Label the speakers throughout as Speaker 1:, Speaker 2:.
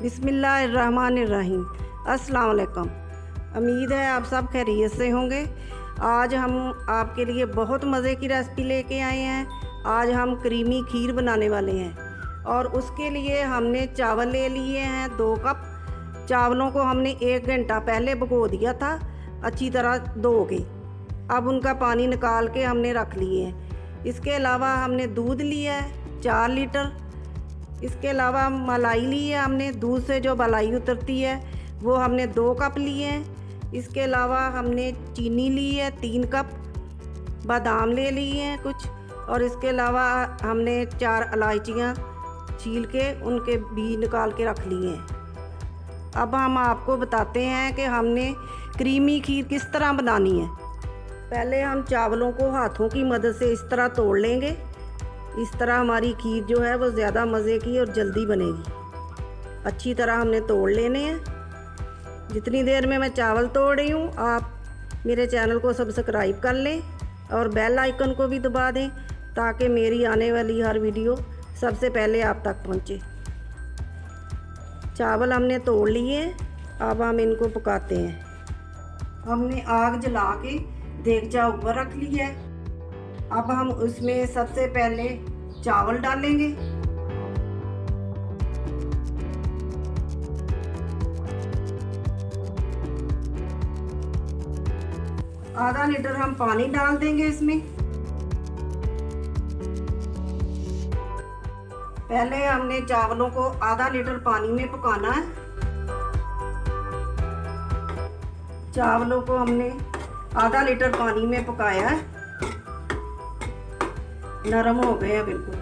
Speaker 1: बिस्मिल्लाहिर्रहमानिर्रहीम। अस्सलाम वालेकुम। उम्मीद है आप सब खैरियत से होंगे। आज हम आपके लिए बहुत मज़े की रेसिपी लेके आए हैं। आज हम क्रीमी खीर बनाने वाले हैं और उसके लिए हमने चावल ले लिए हैं 2 कप। चावलों को हमने 1 घंटा पहले भिगो दिया था अच्छी तरह धो के। अब उनका पानी निकाल के हमने रख लिए हैं। इसके अलावा हमने दूध लिया है 4 लीटर। इसके अलावा मलाई ली है हमने, दूध से जो मलाई उतरती है वो हमने 2 कप लिए हैं। इसके अलावा हमने चीनी ली है 3 कप, बादाम ले लिए हैं कुछ, और इसके अलावा हमने 4 इलायचियाँ छील के उनके बीज निकाल के रख लिए हैं। अब हम आपको बताते हैं कि हमने क्रीमी खीर किस तरह बनानी है। पहले हम चावलों को हाथों की मदद से इस तरह तोड़ लेंगे। इस तरह हमारी खीर जो है वो ज़्यादा मज़े की और जल्दी बनेगी। अच्छी तरह हमने तोड़ लेने हैं। जितनी देर में मैं चावल तोड़ रही हूँ आप मेरे चैनल को सब्सक्राइब कर लें और बेल आइकन को भी दबा दें ताकि मेरी आने वाली हर वीडियो सबसे पहले आप तक पहुँचे। चावल हमने तोड़ लिए, अब हम इनको पकाते हैं। हमने आग जला के देगचा ऊपर रख लिया है। अब हम उसमें सबसे पहले चावल डालेंगे। आधा लीटर हम पानी डाल देंगे इसमें। पहले हमने चावलों को आधा लीटर पानी में पकाना है। चावलों को हमने आधा लीटर पानी में पकाया है, नरम हो गए हैं बिल्कुल।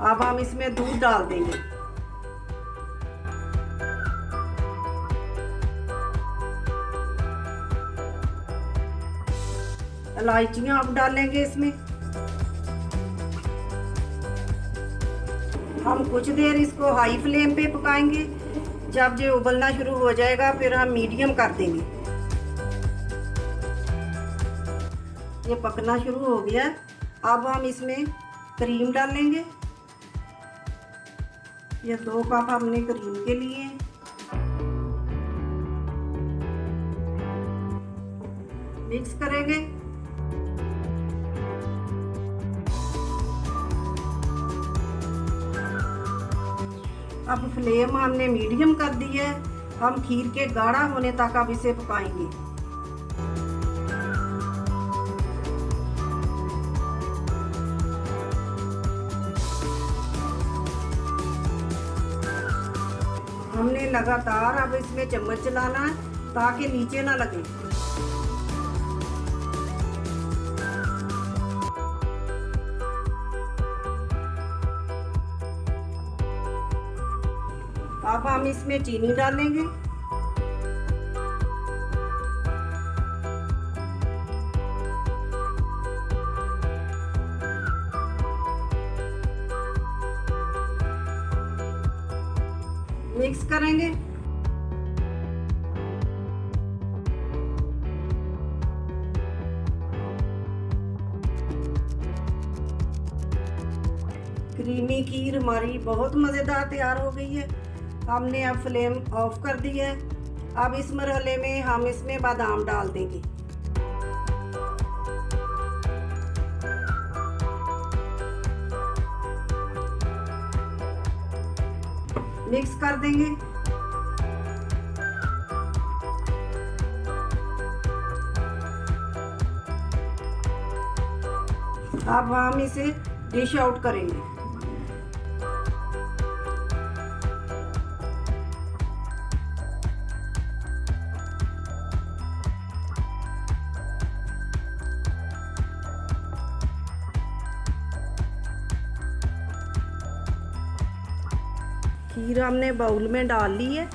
Speaker 1: अब हम इसमें दूध डाल देंगे। इलायचियां अब डालेंगे इसमें। हम कुछ देर इसको हाई फ्लेम पे पकाएंगे। जब ये उबलना शुरू हो जाएगा फिर हम मीडियम कर देंगे। ये पकना शुरू हो गया। अब हम इसमें क्रीम डालेंगे। ये 2 कप हमने क्रीम के लिए। मिक्स करेंगे। अब फ्लेम हमने मीडियम कर दी है। हम खीर के गाढ़ा होने तक अब इसे पकाएंगे। हमने लगातार अब इसमें चम्मच चलाना है ताकि नीचे ना लगे। अब हम इसमें चीनी डालेंगे। मिक्स करेंगे। क्रीमी खीर हमारी बहुत मज़ेदार तैयार हो गई है। हमने अब फ्लेम ऑफ कर दी है। अब इस मरहले में हम इसमें बादाम डाल देंगे। मिक्स कर देंगे। अब हम इसे डिश आउट करेंगे। खीर हमने बाउल में डाल ली है।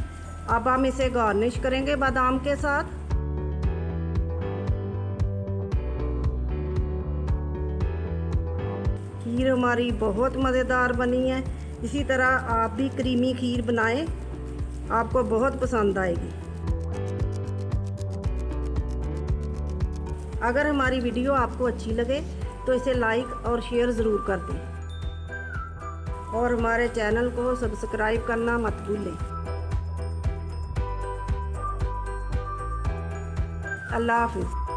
Speaker 1: अब हम इसे गार्निश करेंगे बादाम के साथ। खीर हमारी बहुत मज़ेदार बनी है। इसी तरह आप भी क्रीमी खीर बनाएं, आपको बहुत पसंद आएगी। अगर हमारी वीडियो आपको अच्छी लगे तो इसे लाइक और शेयर ज़रूर कर दें और हमारे चैनल को सब्सक्राइब करना मत भूलें। अल्लाह हाफिज़।